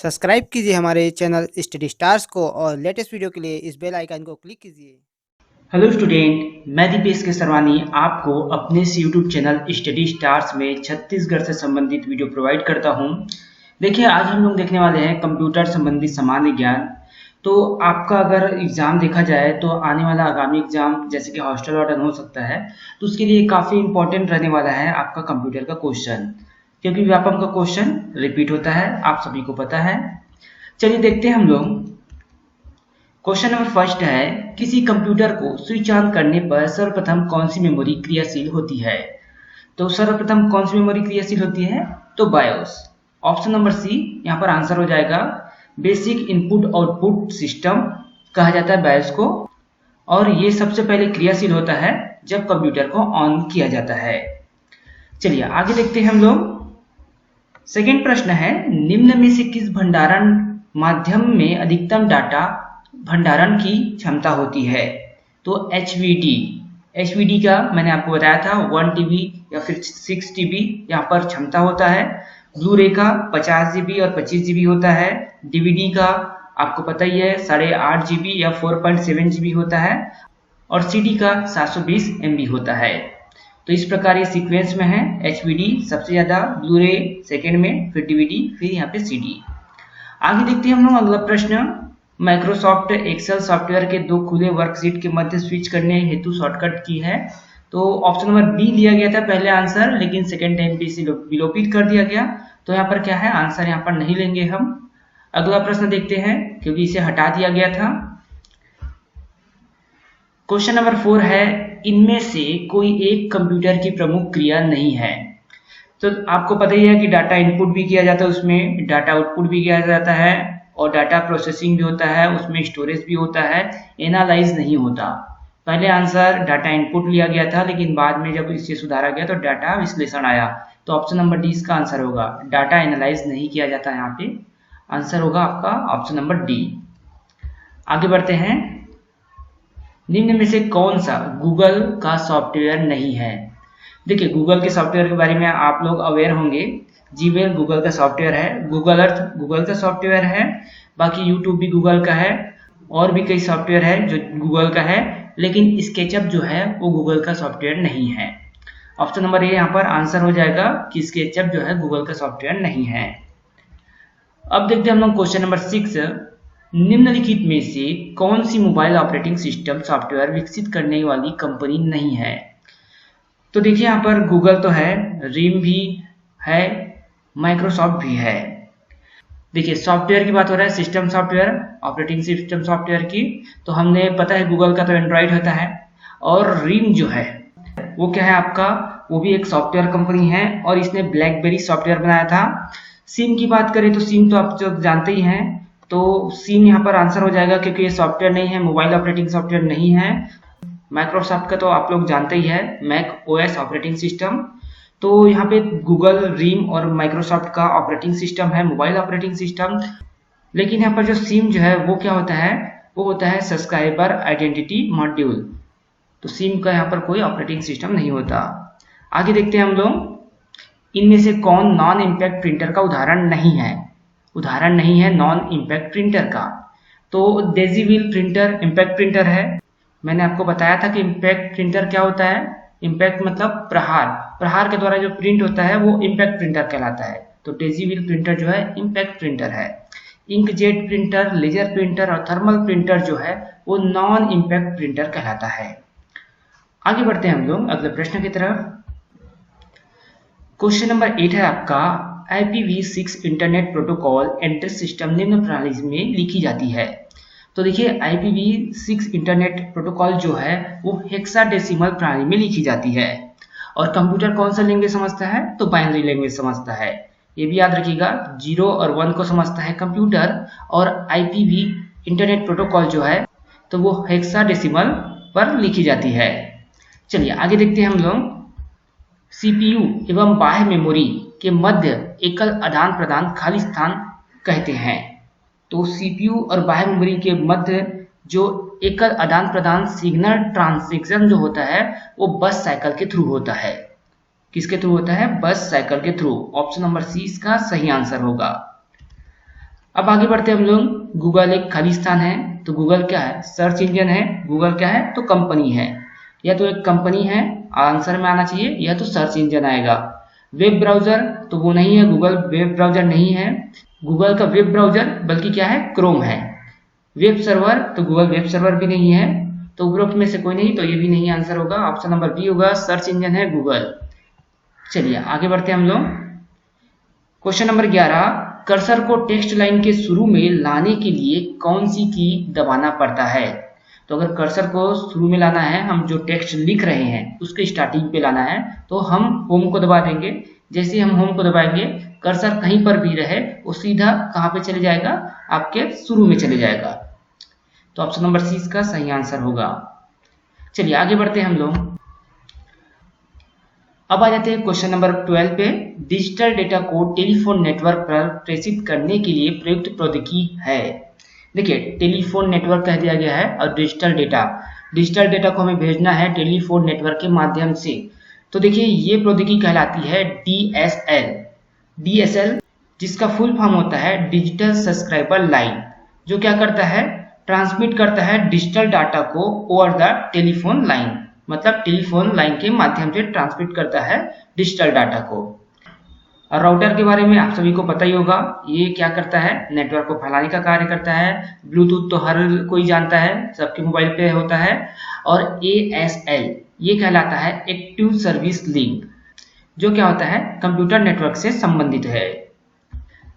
Subscribe कीजिए हमारे channel study stars को और लेटेस्ट वीडियो के लिए इस बेल आइकन को क्लिक कीजिए। हेलो स्टूडेंट, मैं दीपेश केसरवानी आपको अपने इस यूट्यूब चैनल स्टडी स्टार्स में छत्तीसगढ़ से संबंधित वीडियो प्रोवाइड करता हूं। देखिए, आज हम लोग देखने वाले हैं कंप्यूटर संबंधी सामान्य ज्ञान। तो आपका अगर एग्जाम देखा जाए तो आने वाला आगामी एग्जाम जैसे कि हॉस्टल वार्डन हो सकता है, तो उसके लिए काफ़ी इंपॉर्टेंट रहने वाला है आपका कंप्यूटर का क्वेश्चन, क्योंकि व्यापम का क्वेश्चन रिपीट होता है, आप सभी को पता है। चलिए देखते हैं हम लोग। क्वेश्चन नंबर फर्स्ट है, किसी कंप्यूटर को स्विच ऑन करने पर सर्वप्रथम कौन सी मेमोरी क्रियाशील होती है? तो सर्वप्रथम कौन सी मेमोरी क्रियाशील होती है? तो बायोस। ऑप्शन नंबर सी यहाँ पर आंसर हो जाएगा। बेसिक इनपुट आउटपुट सिस्टम कहा जाता है बायोस को, और ये सबसे पहले क्रियाशील होता है जब कंप्यूटर को ऑन किया जाता है। चलिए आगे देखते हैं हम लोग। सेकेंड प्रश्न है, निम्न में से किस भंडारण माध्यम में अधिकतम डाटा भंडारण की क्षमता होती है? तो HVD का मैंने आपको बताया था 1 TB या फिर 6 TB यहाँ पर क्षमता होता है। ब्लू-रे का 50 GB और 25 GB होता है। DVD का आपको पता ही है 8.5 GB या 4.7 GB होता है, और CD का 720 MB होता है। तो इस प्रकार ये सीक्वेंस में है। HVD सबसे ज्यादा, ब्लू-रे सेकेंड में, फिर DVD, फिर यहाँ पे CD। आगे देखते हैं हम लोग अगला प्रश्न। माइक्रोसॉफ्ट एक्सेल सॉफ्टवेयर के दो खुले वर्कशीट के मध्य स्विच करने हेतु शॉर्टकट की है। तो ऑप्शन नंबर बी लिया गया था पहले आंसर, लेकिन सेकेंड टाइम पे इसे विलोपित कर दिया गया। तो यहाँ पर क्या है, आंसर यहाँ पर नहीं लेंगे हम। अगला प्रश्न देखते हैं, क्योंकि इसे हटा दिया गया था। क्वेश्चन नंबर 4 है, इनमें से कोई एक कंप्यूटर की प्रमुख क्रिया नहीं है। तो आपको पता ही है कि डाटा इनपुट भी किया जाता है, उसमें डाटा आउटपुट भी किया जाता है, और डाटा प्रोसेसिंग भी होता है, उसमें स्टोरेज भी होता है, एनालाइज नहीं होता। पहले आंसर डाटा इनपुट लिया गया था, लेकिन बाद में जब इसे सुधारा गया तो डाटा विश्लेषण आया। तो ऑप्शन नंबर डी इसका आंसर होगा। डाटा एनालाइज नहीं किया जाता, यहाँ पे आंसर होगा आपका ऑप्शन नंबर डी। आगे बढ़ते हैं। निम्न में से कौन सा गूगल का सॉफ्टवेयर नहीं है? देखिए, गूगल के सॉफ्टवेयर के बारे में आप लोग अवेयर होंगे। जीमेल गूगल का सॉफ्टवेयर है, गूगल अर्थ गूगल का सॉफ्टवेयर है, बाकी यूट्यूब भी गूगल का है, और भी कई सॉफ्टवेयर है जो गूगल का है, लेकिन स्केचअप जो है वो गूगल का सॉफ्टवेयर नहीं है। ऑप्शन नंबर ए यहाँ पर आंसर हो जाएगा कि स्केचअप जो है गूगल का सॉफ्टवेयर नहीं है। अब देखते हैं हम लोग क्वेश्चन नंबर 6। निम्नलिखित में से कौन सी मोबाइल ऑपरेटिंग सिस्टम सॉफ्टवेयर विकसित करने वाली कंपनी नहीं है? तो देखिए, यहाँ पर गूगल तो है, रिम भी है, माइक्रोसॉफ्ट भी है। देखिए, सॉफ्टवेयर की बात हो रहा है, system software, operating system software की। तो हमने पता है गूगल का तो एंड्रॉइड होता है, और रिम जो है वो क्या है आपका, वो भी एक सॉफ्टवेयर कंपनी है, और इसने ब्लैकबेरी सॉफ्टवेयर बनाया था। सिम की बात करें तो सिम तो आप जो जानते ही हैं, तो सिम यहाँ पर आंसर हो जाएगा, क्योंकि ये सॉफ्टवेयर नहीं है, मोबाइल ऑपरेटिंग सॉफ्टवेयर नहीं है। माइक्रोसॉफ्ट का तो आप लोग जानते ही है, मैक OS ऑपरेटिंग सिस्टम। तो यहाँ पे गूगल, रिम और माइक्रोसॉफ्ट का ऑपरेटिंग सिस्टम है मोबाइल ऑपरेटिंग सिस्टम। लेकिन यहाँ पर जो सिम जो है वो क्या होता है, वो होता है सब्सक्राइबर आइडेंटिटी मॉड्यूल। तो सिम का यहाँ पर कोई ऑपरेटिंग सिस्टम नहीं होता। आगे देखते हैं हम लोग। इनमें से कौन नॉन इम्पैक्ट प्रिंटर का उदाहरण नहीं है? उदाहरण नहीं है नॉन इम्पैक्ट प्रिंटर का। तो Daisy wheel printer impact printer है। मैंने आपको बताया था कि इम्पैक्ट प्रिंटर क्या होता है। इम्पैक्ट मतलब प्रहार, प्रहार के द्वारा जो प्रिंट होता है वो इम्पैक्ट प्रिंटर कहलाता है। तो डेजी व्हील प्रिंटर जो है इम्पैक्ट प्रिंटर है। इंकजेट प्रिंटर, लेजर प्रिंटर और थर्मल प्रिंटर जो है वो नॉन इम्पैक्ट प्रिंटर कहलाता है। आगे बढ़ते हैं हम लोग अगले प्रश्न की तरफ। क्वेश्चन नंबर 8 है आपका, IPv6 internet protocol entry system निम्न प्रणाली में लिखी जाती है। तो देखिए, IPv6 इंटरनेट प्रोटोकॉल जो है वो हेक्साडेसिमल प्रणाली में लिखी जाती है। और कंप्यूटर कौन सा लैंग्वेज समझता है? तो बाइनरी लैंग्वेज समझता है। ये भी याद रखिएगा, 0 और 1 को समझता है कंप्यूटर, और IPv इंटरनेट प्रोटोकॉल जो है तो वो हेक्साडेसिमल पर लिखी जाती है। चलिए आगे देखते हैं हम लोग। CPU एवं बाह्य मेमोरी के मध्य एकल आदान प्रदान खाली स्थान कहते हैं। तो CPU और बाह्य मेमोरी के मध्य जो एकल आदान प्रदान सिग्नल ट्रांसमिशन जो होता है वो बस साइकिल के थ्रू होता है। किसके थ्रू होता है? बस साइकिल के थ्रू। ऑप्शन नंबर सी इसका सही आंसर होगा। अब आगे बढ़ते हम लोग। गूगल एक खाली स्थान है, तो गूगल क्या है? सर्च इंजन है। गूगल क्या है? तो कंपनी है। या तो एक कंपनी है आंसर में आना चाहिए, या तो सर्च इंजन आएगा। वेब ब्राउजर तो वो नहीं है, गूगल वेब ब्राउजर नहीं है। गूगल का वेब ब्राउजर बल्कि क्या है? क्रोम है। वेब सर्वर तो गूगल वेब सर्वर भी नहीं है। तो उपरोक्त में से कोई नहीं, तो ये भी नहीं आंसर होगा। ऑप्शन नंबर बी होगा, सर्च इंजन है गूगल। चलिए आगे बढ़ते हैं हम लोग। क्वेश्चन नंबर 11, कर्सर को टेक्स्ट लाइन के शुरू में लाने के लिए कौन सी की दबाना पड़ता है? तो अगर कर्सर को शुरू में लाना है, हम जो टेक्स्ट लिख रहे हैं उसके स्टार्टिंग पे लाना है, तो हम होम को दबा देंगे। जैसे हम होम को दबाएंगे, कर्सर कहीं पर भी रहे वो सीधा कहाँ पे चले जाएगा? आपके शुरू में चले जाएगा। तो ऑप्शन नंबर सी इसका सही आंसर होगा। चलिए आगे बढ़ते हैं हम लोग। अब आ जाते हैं क्वेश्चन नंबर 12 पे। डिजिटल डेटा को टेलीफोन नेटवर्क पर प्रेषित करने के लिए प्रयुक्त प्रौद्योगिकी है। देखिए टेलीफोन नेटवर्क कह दिया गया है और डिजिटल डेटा को हमें भेजना है टेलीफोन नेटवर्क के माध्यम से। तो देखिए ये प्रौद्योगिकी कहलाती है डीएसएल, जिसका फुल फॉर्म होता है डिजिटल सब्सक्राइबर लाइन, जो क्या करता है? ट्रांसमिट करता है डिजिटल डाटा को ओवर द टेलीफोन लाइन, मतलब टेलीफोन लाइन के माध्यम से ट्रांसमिट करता है डिजिटल डाटा को। और राउटर के बारे में आप सभी को पता ही होगा, ये क्या करता है? नेटवर्क को फैलाने का कार्य करता है। ब्लूटूथ तो हर कोई जानता है, सबके मोबाइल पे होता है। और ASL ये कहलाता है एक्टिव सर्विस लिंक, जो क्या होता है? कंप्यूटर नेटवर्क से संबंधित है।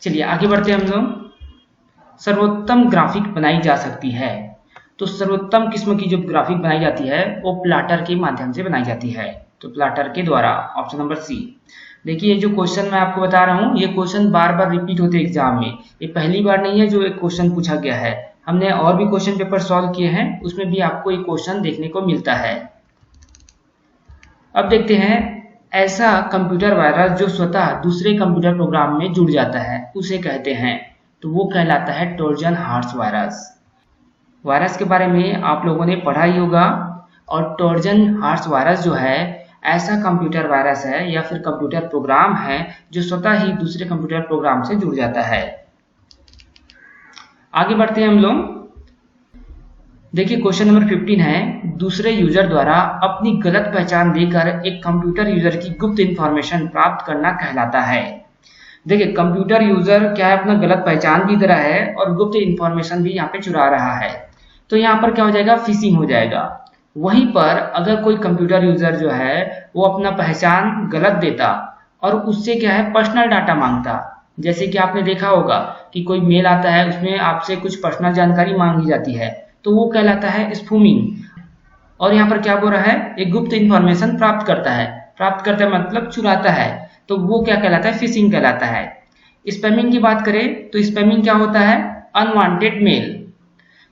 चलिए आगे बढ़ते हैं हम लोग। सर्वोत्तम ग्राफिक बनाई जा सकती है। तो सर्वोत्तम किस्म की जो ग्राफिक बनाई जाती है वो प्लाटर के माध्यम से बनाई जाती है, तो प्लाटर के द्वारा। Option number C. देखिए ये जो क्वेश्चन मैं आपको बता रहा हूँ, ये क्वेश्चन बार बार रिपीट होते हैं एग्जाम में। ये पहली बार नहीं है जो एक क्वेश्चन पूछा गया है, हमने और भी क्वेश्चन पेपर सॉल्व किए हैं, उसमें भी आपको एक क्वेश्चन देखने को मिलता है। अब देखते हैं, ऐसा कंप्यूटर वायरस जो स्वतः दूसरे कंप्यूटर प्रोग्राम में जुड़ जाता है उसे कहते हैं, तो वो कहलाता है ट्रोजन हॉर्स वायरस। वायरस के बारे में आप लोगों ने पढ़ा ही होगा। और ट्रोजन हॉर्स वायरस जो है ऐसा कंप्यूटर वायरस है या फिर कंप्यूटर प्रोग्राम है जो स्वतः ही दूसरे कंप्यूटर प्रोग्राम से जुड़ जाता है। आगे बढ़ते हैं हम लोग। देखिए क्वेश्चन नंबर 15 है, दूसरे यूजर द्वारा अपनी गलत पहचान देकर एक कंप्यूटर यूजर की गुप्त इंफॉर्मेशन प्राप्त करना कहलाता है। देखिए कंप्यूटर यूजर क्या है? अपना गलत पहचान भी दे रहा है और गुप्त इंफॉर्मेशन भी यहाँ पे चुरा रहा है, तो यहाँ पर क्या हो जाएगा? फिशिंग हो जाएगा। वहीं पर अगर कोई कंप्यूटर यूजर जो है वो अपना पहचान गलत देता और उससे क्या है? पर्सनल डाटा मांगता, जैसे कि आपने देखा होगा कि कोई मेल आता है उसमें आपसे कुछ पर्सनल जानकारी मांगी जाती है, तो वो कहलाता है स्पूमिंग। और यहाँ पर क्या बोल रहा है? एक गुप्त इंफॉर्मेशन प्राप्त करता है मतलब चुराता है, तो वो क्या कहलाता है? फिशिंग कहलाता है। स्पैमिंग की बात करें तो स्पैमिंग क्या होता है? Unwanted mail.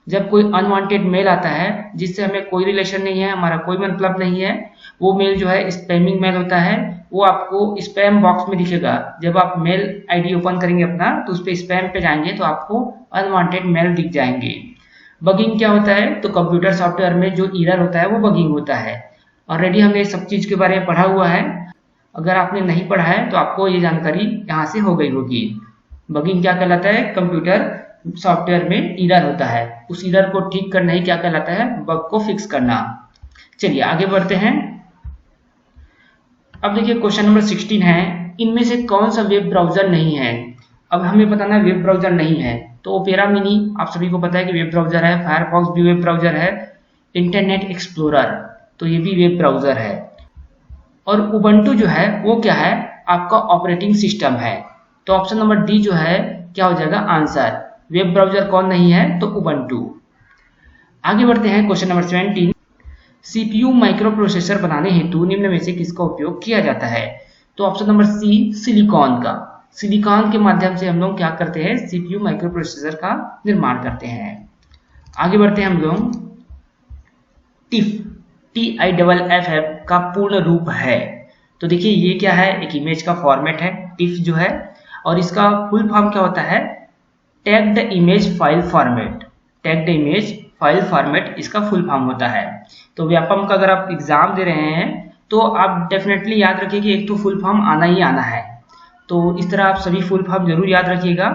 जब कोई अनवांटेड मेल आता है जिससे हमें कोई रिलेशन नहीं है, हमारा कोई मतलब नहीं है, वो मेल जो है स्पैमिंग मेल होता है। वो आपको स्पैम बॉक्स में दिखेगा। जब आप मेल आईडी ओपन करेंगे अपना, तो उस पर स्पैम पे जाएंगे तो आपको अनवांटेड मेल दिख जाएंगे। बगिंग क्या होता है? तो कंप्यूटर सॉफ्टवेयर में जो एरर होता है वो बगिंग होता है। ऑलरेडी हमने सब चीज के बारे में पढ़ा हुआ है, अगर आपने नहीं पढ़ा है तो आपको ये जानकारी यहाँ से हो गई होगी। बगिंग क्या कहलाता है? कंप्यूटर सॉफ्टवेयर में एरर होता है, उस एरर को ठीक करना ही क्या कहलाता है? बग को फिक्स करना। चलिए आगे बढ़ते हैं। अब देखिए क्वेश्चन नंबर 16 है, इनमें से कौन सा वेब ब्राउजर नहीं है? अब हमें बताना है वेब ब्राउजर नहीं है, तो ओपेरा मिनी आप सभी को पता है कि वेब ब्राउजर है, फायरफॉक्स भी वेब ब्राउजर है, इंटरनेट एक्सप्लोरर तो ये भी वेब ब्राउजर है, और उबंटू जो है वो क्या है? आपका ऑपरेटिंग सिस्टम है। तो ऑप्शन नंबर डी जो है क्या हो जाएगा आंसर? वेब ब्राउजर कौन नहीं है? तो उबंटू। आगे बढ़ते हैं question number 17, CPU micro processor बनाने हेतु निम्न में से किसका उपयोग किया जाता है? तो ऑप्शन नंबर सी सिलिकॉन का। सिलिकॉन के माध्यम से हम लोग क्या करते हैं? सीपीयू माइक्रो प्रोसेसर का निर्माण करते हैं। आगे बढ़ते हैं हम लोग। TIFF का पूर्ण रूप है, तो देखिए ये क्या है? एक इमेज का फॉर्मेट है टिफ जो है, और इसका फुल फॉर्म क्या होता है? Tagged image file format. Tagged image file format इसका फुल फॉर्म होता है। तो व्यापम का अगर आप एग्जाम दे रहे हैं तो आप डेफिनेटली याद रखिए कि एक तो फुल फॉर्म आना ही आना है, तो इस तरह आप सभी फुल फॉर्म जरूर याद रखिएगा।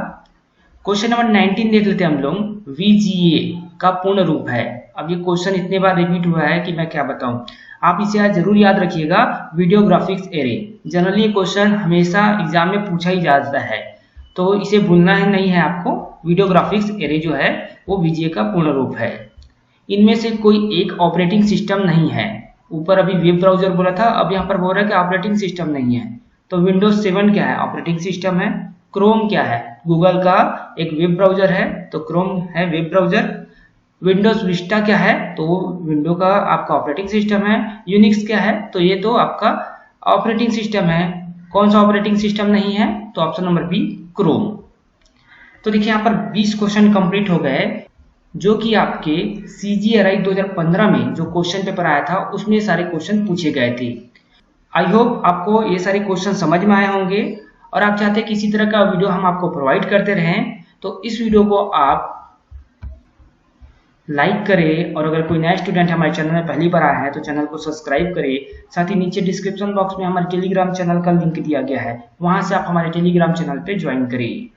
क्वेश्चन नंबर 19 देख लेते हैं हम लोग। VGA का पूर्ण रूप है। अब ये क्वेश्चन इतने बार रिपीट हुआ है कि मैं क्या बताऊं। आप इसे आज जरूर याद रखिएगा, वीडियो ग्राफिक्स एरे। जनरली ये क्वेश्चन हमेशा एग्जाम में पूछा ही जाता है, तो इसे भूलना ही नहीं है आपको। वीडियो ग्राफिक्स एरे जो है वो VGA का पूर्ण रूप है। इनमें से कोई एक ऑपरेटिंग सिस्टम नहीं है। ऊपर अभी वेब ब्राउजर बोला था, अब यहाँ पर बोल रहा है कि ऑपरेटिंग सिस्टम नहीं है। तो विंडोज 7 क्या है? ऑपरेटिंग सिस्टम है। क्रोम क्या है? गूगल का एक वेब ब्राउजर है, तो क्रोम है वेब ब्राउजर। विंडोज विस्टा क्या है? तो वो विंडो का आपका ऑपरेटिंग सिस्टम है। यूनिक्स क्या है? तो ये तो आपका ऑपरेटिंग सिस्टम है। कौन सा ऑपरेटिंग सिस्टम नहीं है? तो ऑप्शन नंबर बी, क्रोम। तो देखिए यहाँ पर 20 क्वेश्चन कंप्लीट हो गए, जो कि आपके CGRI 2015 में जो क्वेश्चन पेपर आया था उसमें सारे क्वेश्चन पूछे गए थे। आई होप आपको ये सारे क्वेश्चन समझ में आए होंगे, और आप चाहते हैं कि इसी तरह का वीडियो हम आपको प्रोवाइड करते रहें, तो इस वीडियो को आप लाइक करें, और अगर कोई नया स्टूडेंट हमारे चैनल में पहली बार आया है तो चैनल को सब्सक्राइब करें। साथ ही नीचे डिस्क्रिप्शन बॉक्स में हमारे टेलीग्राम चैनल का लिंक दिया गया है, वहां से आप हमारे टेलीग्राम चैनल पे ज्वाइन करें।